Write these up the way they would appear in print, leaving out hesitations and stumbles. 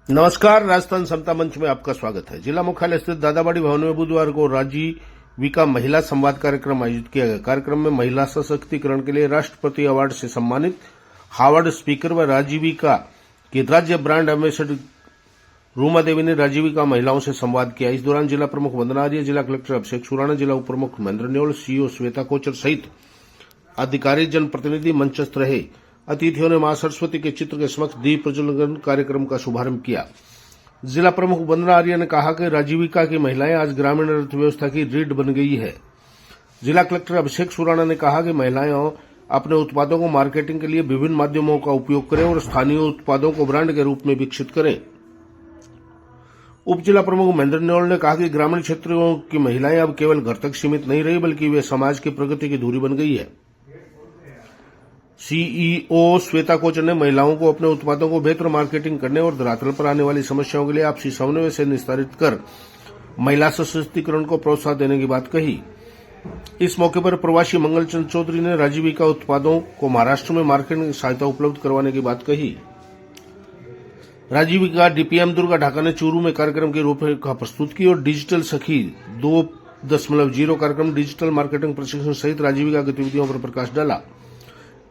नमस्कार, राजस्थान समता मंच में आपका स्वागत है। जिला मुख्यालय स्थित दादाबाड़ी भवन में बुधवार को राजीविका महिला संवाद कार्यक्रम आयोजित किया गया। कार्यक्रम में महिला सशक्तिकरण के लिए राष्ट्रपति अवार्ड से सम्मानित हार्वर्ड स्पीकर व राजीविका की राज्य ब्रांड एम्बेसडर रूमा देवी ने राजीविका महिलाओं से संवाद किया। इस दौरान जिला प्रमुख वंदना आर्य, जिला कलेक्टर अभिषेक सुराणा, जिला उप प्रमुख महेंद्र न्योल, सीईओ श्वेता कोचर सहित अधिकारी जनप्रतिनिधि मंचस्थ रहे। अतिथियों ने मां सरस्वती के चित्र के समक्ष दीप प्रज्वलन कार्यक्रम का शुभारंभ किया। जिला प्रमुख वंदना आर्य ने कहा कि राजीविका की महिलाएं आज ग्रामीण अर्थव्यवस्था की रीढ़ बन गई है। जिला कलेक्टर अभिषेक सुराणा ने कहा कि महिलाएं अपने उत्पादों को मार्केटिंग के लिए विभिन्न माध्यमों का उपयोग करें और स्थानीय उत्पादों को ब्रांड के रूप में विकसित करें। उप जिला प्रमुख महेंद्र न्योल ने कहा कि ग्रामीण क्षेत्रों की महिलाएं अब केवल घर तक सीमित नहीं रही, बल्कि वे समाज की प्रगति की धुरी बन गई है। सीईओ श्वेता कोचर ने महिलाओं को अपने उत्पादों को बेहतर मार्केटिंग करने और धरातल पर आने वाली समस्याओं के लिए आपसी समन्वय से निस्तारित कर महिला सशक्तिकरण को प्रोत्साहन देने की बात कही। इस मौके पर प्रवासी मंगलचंद चौधरी ने राजीविका उत्पादों को महाराष्ट्र में मार्केटिंग सहायता उपलब्ध करवाने की बात कही। राजीविका डीपीएम दुर्गा ढाका ने चूरू में कार्यक्रम की रूपरेखा प्रस्तुत की और डिजिटल सखी 2.0 कार्यक्रम, डिजिटल मार्केटिंग प्रशिक्षण सहित राजीविका गतिविधियों पर प्रकाश डाला।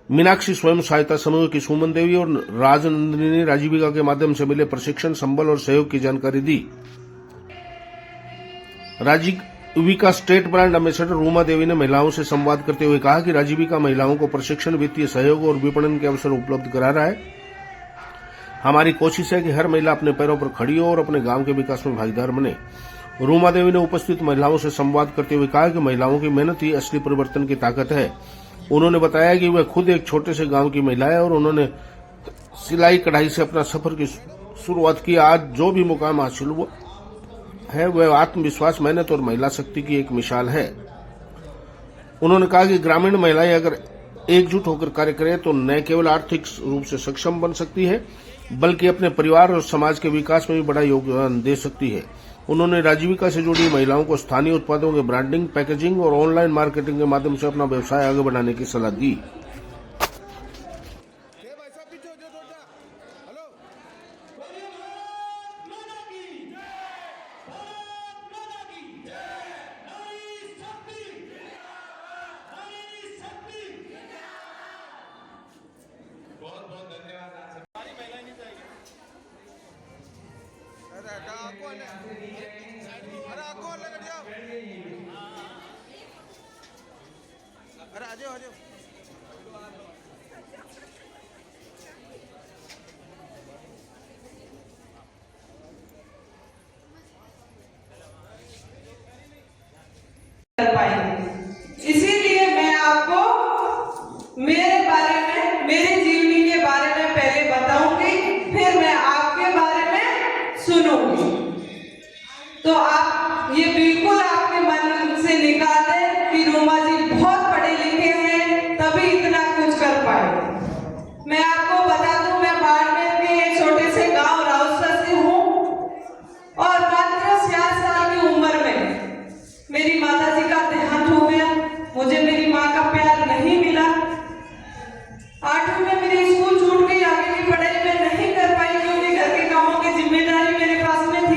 मीनाक्षी स्वयं सहायता समूह की सुमन देवी और राजनंदिनी ने राजीविका के माध्यम से मिले प्रशिक्षण, संबल और सहयोग की जानकारी दी। Rajeevika state brand ambassador Ruma Devi ने महिलाओं से संवाद करते हुए कहा कि राजीविका महिलाओं को प्रशिक्षण, वित्तीय सहयोग और विपणन के अवसर उपलब्ध करा रहा है। हमारी कोशिश है कि हर महिला अपने पैरों पर खड़ी हो और अपने गांव के विकास में भागीदार बने। रूमा देवी ने उपस्थित महिलाओं से संवाद करते हुए कहा कि महिलाओं की मेहनत ही असली परिवर्तन की ताकत है। उन्होंने बताया कि वह खुद एक छोटे से गांव की महिला है और उन्होंने सिलाई कढ़ाई से अपना सफर की शुरुआत की। आज जो भी मुकाम हासिल हुआ है वह आत्मविश्वास, मेहनत और महिला शक्ति की एक मिसाल है। उन्होंने कहा कि ग्रामीण महिलाएं अगर एकजुट होकर कार्य करें तो न केवल आर्थिक रूप से सक्षम बन सकती है, बल्कि अपने परिवार और समाज के विकास में भी बड़ा योगदान दे सकती है। उन्होंने राजीविका से जुड़ी महिलाओं को स्थानीय उत्पादों के ब्रांडिंग, पैकेजिंग और ऑनलाइन मार्केटिंग के माध्यम से अपना व्यवसाय आगे बढ़ाने की सलाह दी। अरे आ जाओ। इसीलिए मैं आपको मेरे बारे में, मेरी जीवनी के बारे में पहले बताऊंगी, फिर मैं आपके बारे में सुनूंगी। तो आप ये बिल्कुल आपके मन से निकाल दें कि रूमा जी बहुत पढ़े लिखे हैं तभी इतना कुछ कर पाए। मैं आपको बता दूं, मैं बाड़मेर के एक छोटे से गांव राउसा से हूँ और मात्र 66 साल की उम्र में मेरी माता जी का देहांत हो गया। मुझे मेरी माँ का प्यार नहीं मिला। 8वीं में मेरी स्कूल छूट गई, आगे की पढ़ाई मैं नहीं कर पाई क्योंकि घर के कामों की जिम्मेदारी मेरे पास में थी।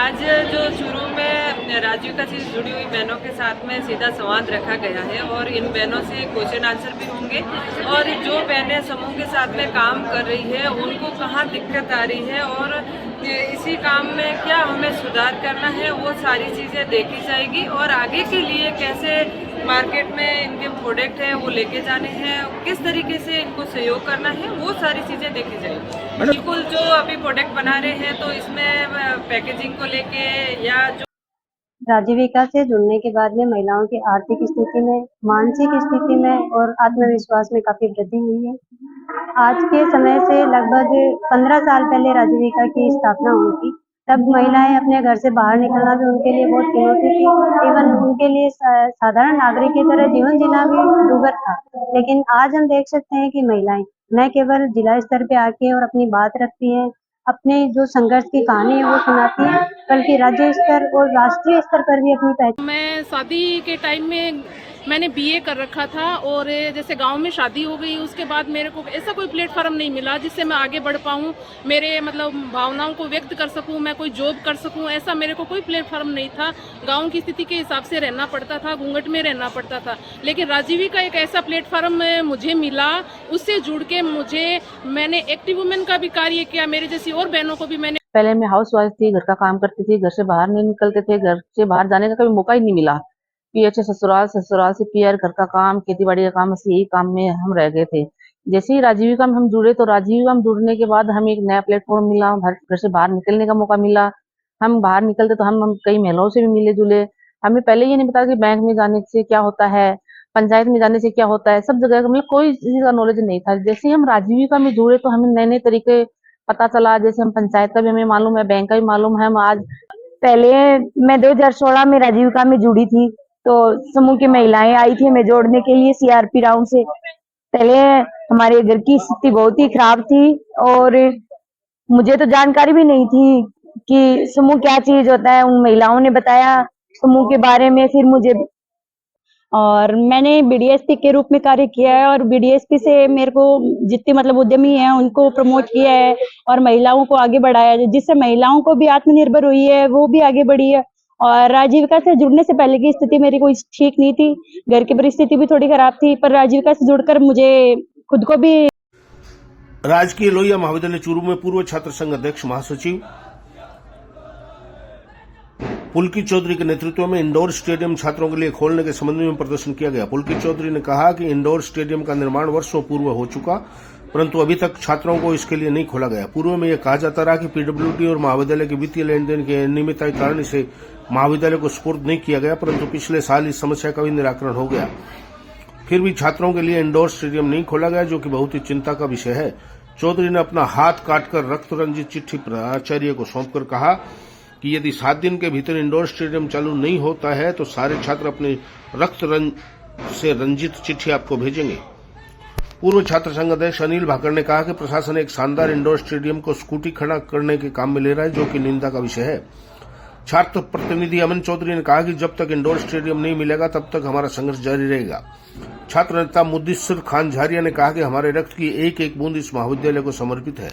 आज जो शुरू में राजीविका से जुड़ी हुई बहनों के साथ में सीधा संवाद रखा गया है और इन बहनों से क्वेश्चन आंसर भी होंगे और जो बहनें समूह के साथ में काम कर रही है उनको कहाँ दिक्कत आ रही है और इसी काम में क्या हमें सुधार करना है वो सारी चीज़ें देखी जाएगी और आगे के लिए कैसे मार्केट में इनके प्रोडक्ट हैं वो लेके जाने हैं, किस तरीके से इनको सहयोग करना है वो सारी चीज़ें देखी जाएगी। बिल्कुल जो अभी प्रोडक्ट बना रहे हैं तो इसमें पैकेजिंग को लेके या जो राजीविका से जुड़ने के बाद में महिलाओं की आर्थिक स्थिति में, मानसिक स्थिति में और आत्मविश्वास में काफी वृद्धि हुई है। आज के समय से लगभग 15 साल पहले राजीविका की स्थापना हुई थी। तब महिलाएं अपने घर से बाहर निकलना भी उनके लिए बहुत चुनौती थी। इवन उनके लिए साधारण नागरिक की तरह जीवन जीना भी दुर्भर था। लेकिन आज हम देख सकते हैं कि महिलाएं न केवल जिला स्तर पे आके और अपनी बात रखती हैं, अपने जो संघर्ष की कहानी है वो सुनाती है, बल्कि राज्य स्तर और राष्ट्रीय स्तर पर भी अपनी पहचान। मैं शादी के टाइम में मैंने बीए कर रखा था और जैसे गांव में शादी हो गई उसके बाद मेरे को ऐसा कोई प्लेटफॉर्म नहीं मिला जिससे मैं आगे बढ़ पाऊँ, मेरे मतलब भावनाओं को व्यक्त कर सकूँ, मैं कोई जॉब कर सकूँ, ऐसा मेरे को कोई प्लेटफॉर्म नहीं था। गांव की स्थिति के हिसाब से रहना पड़ता था, घूंघट में रहना पड़ता था। लेकिन राजीविका एक ऐसा प्लेटफॉर्म मुझे मिला, उससे जुड़ के मैंने एक्टिव वुमेन का भी कार्य किया, मेरी जैसी और बहनों को भी मैंने। पहले मैं हाउस वाइफ थी, घर का काम करती थी, घर से बाहर नहीं निकलते थे, घर से बाहर जाने का कभी मौका ही नहीं मिला। पीएच ससुराल, ससुराल से पीआर, घर का काम, खेती बाड़ी का काम, बस यही काम में हम रह गए थे। जैसे ही राजीविका में हम जुड़े तो राजीविका में जुड़ने के बाद हमें एक नया प्लेटफॉर्म मिला, घर से बाहर निकलने का मौका मिला। हम बाहर निकलते तो हम कई महिलाओं से भी मिले जुले। हमें पहले ये नहीं पता कि बैंक में जाने से क्या होता है, पंचायत में जाने से क्या होता है, सब जगह मतलब कोई चीज का नॉलेज नहीं था। जैसे ही हम राजीविका में जुड़े तो हमें नए नए तरीके पता चला। जैसे हम पंचायत का भी हमें मालूम है, बैंक का भी मालूम है। हम आज पहले मैं 2016 में राजीविका में जुड़ी थी, तो समूह की महिलाएं आई थी हमें जोड़ने के लिए सीआरपी राउंड से। पहले हमारे घर की स्थिति बहुत ही खराब थी और मुझे तो जानकारी भी नहीं थी कि समूह क्या चीज होता है। उन महिलाओं ने बताया समूह के बारे में, फिर मुझे और मैंने बीडीएसपी के रूप में कार्य किया है और बीडीएसपी से मेरे को जितने मतलब उद्यमी हैं उनको प्रमोट किया है और महिलाओं को आगे बढ़ाया है, जिससे महिलाओं को भी आत्मनिर्भर हुई है, वो भी आगे बढ़ी है। और राजीविका से जुड़ने से पहले की स्थिति मेरी कोई ठीक नहीं थी, घर की परिस्थिति भी थोड़ी खराब थी, पर राजीविका से जुड़कर मुझे खुद को भी। राजकीय लोहिया महाविद्यालय चूरू में पूर्व छात्र संघ अध्यक्ष महासचिव पुलकित चौधरी के नेतृत्व में इंडोर स्टेडियम छात्रों के लिए खोलने के संबंध में प्रदर्शन किया गया। पुलकित चौधरी ने कहा कि इंडोर स्टेडियम का निर्माण वर्षों पूर्व हो चुका, परंतु अभी तक छात्रों को इसके लिए नहीं खोला गया। पूर्व में यह कहा जाता रहा कि पीडब्ल्यूडी और महाविद्यालय के वित्तीय लेन देन के अनियमितता के कारण इसे महाविद्यालय को सुपुर्द नहीं किया गया, परंतु पिछले साल इस समस्या का भी निराकरण हो गया। फिर भी छात्रों के लिए इंडोर स्टेडियम नहीं खोला गया, जो कि बहुत ही चिंता का विषय है। चौधरी ने अपना हाथ काटकर रक्त रंजित चिट्ठी प्राचार्य को सौंपकर कहा कि यदि 7 दिन के भीतर इंडोर स्टेडियम चालू नहीं होता है तो सारे छात्र अपने रक्त से रंजित चिट्ठी आपको भेजेंगे। पूर्व छात्र संघ अध्यक्ष अनिल भाकर ने कहा कि प्रशासन एक शानदार इंडोर स्टेडियम को स्कूटी खड़ा करने के काम में ले रहा है, जो कि निंदा का विषय है। छात्र प्रतिनिधि अमन चौधरी ने कहा कि जब तक इंडोर स्टेडियम नहीं मिलेगा तब तक हमारा संघर्ष जारी रहेगा। छात्र नेता मुद्दिसर खान झारिया ने कहा कि हमारे रक्त की एक एक बूंद इस महाविद्यालय को समर्पित है।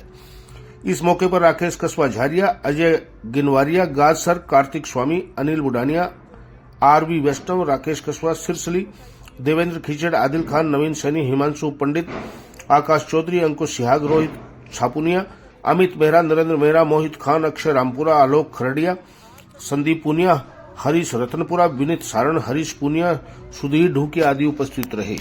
इस मौके पर राकेश कस्बा झारिया, अजय गिनवारिया, गाज सर, कार्तिक स्वामी, अनिल बुडानिया, आरवी वैष्णव, राकेश कस्बा सिरसली, देवेंद्र खिचड़, आदिल खान, नवीन सैनी, हिमांशु पंडित, आकाश चौधरी, अंकुश सिहाग, रोहित छापुनिया, अमित मेहरा, नरेंद्र मेहरा, मोहित खान, अक्षय रामपुरा, आलोक खरड़िया, संदीप पुनिया, हरीश रतनपुरा, विनीत सारण, हरीश पुनिया, सुधीर ढूके आदि उपस्थित रहे।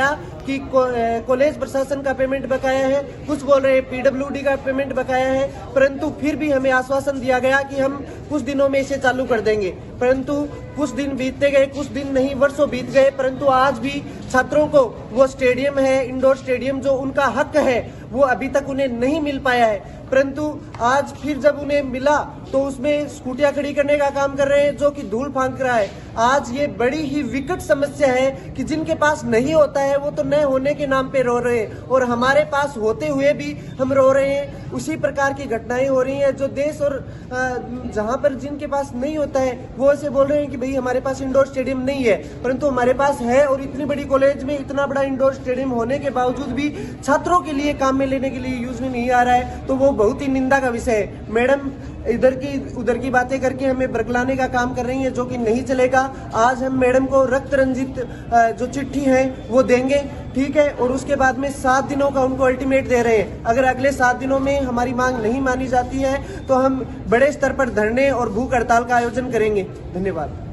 कि कॉलेज प्रशासन का पेमेंट बकाया है, कुछ बोल रहे हैं पीडब्ल्यूडी का पेमेंट बकाया है, परंतु फिर भी हमें आश्वासन दिया गया कि हम कुछ दिनों में इसे चालू कर देंगे। परंतु कुछ दिन बीतते गए, कुछ दिन नहीं वर्षों बीत गए, परंतु आज भी छात्रों को वो स्टेडियम है, इंडोर स्टेडियम जो उनका हक है, वो अभी तक उन्हें नहीं मिल पाया है। परंतु आज फिर जब उन्हें मिला तो उसमें स्कूटियां खड़ी करने का काम कर रहे हैं, जो कि धूल फांक रहा है। आज ये बड़ी ही विकट समस्या है कि जिनके पास नहीं होता है वो तो न होने के नाम पे रो रहे हैं और हमारे पास होते हुए भी हम रो रहे हैं। उसी प्रकार की घटनाएं हो रही हैं जो देश और जहां पर जिनके पास नहीं होता है वो ऐसे बोल रहे हैं कि भाई हमारे पास इंडोर स्टेडियम नहीं है, परंतु हमारे पास है। और इतनी बड़ी कॉलेज में इतना बड़ा इंडोर स्टेडियम होने के बावजूद भी छात्रों के लिए काम में लेने के लिए यूज में नहीं आ रहा है, तो वो बहुत ही निंदा का विषय है। मैडम इधर की उधर की बातें करके हमें बरगलाने का काम कर रही है, जो कि नहीं चलेगा। आज हम मैडम को रक्त रंजित जो चिट्ठी है वो देंगे, ठीक है, और उसके बाद में 7 दिनों का उनको अल्टीमेट दे रहे हैं। अगर अगले 7 दिनों में हमारी मांग नहीं मानी जाती है तो हम बड़े स्तर पर धरने और भूख हड़ताल का आयोजन करेंगे। धन्यवाद।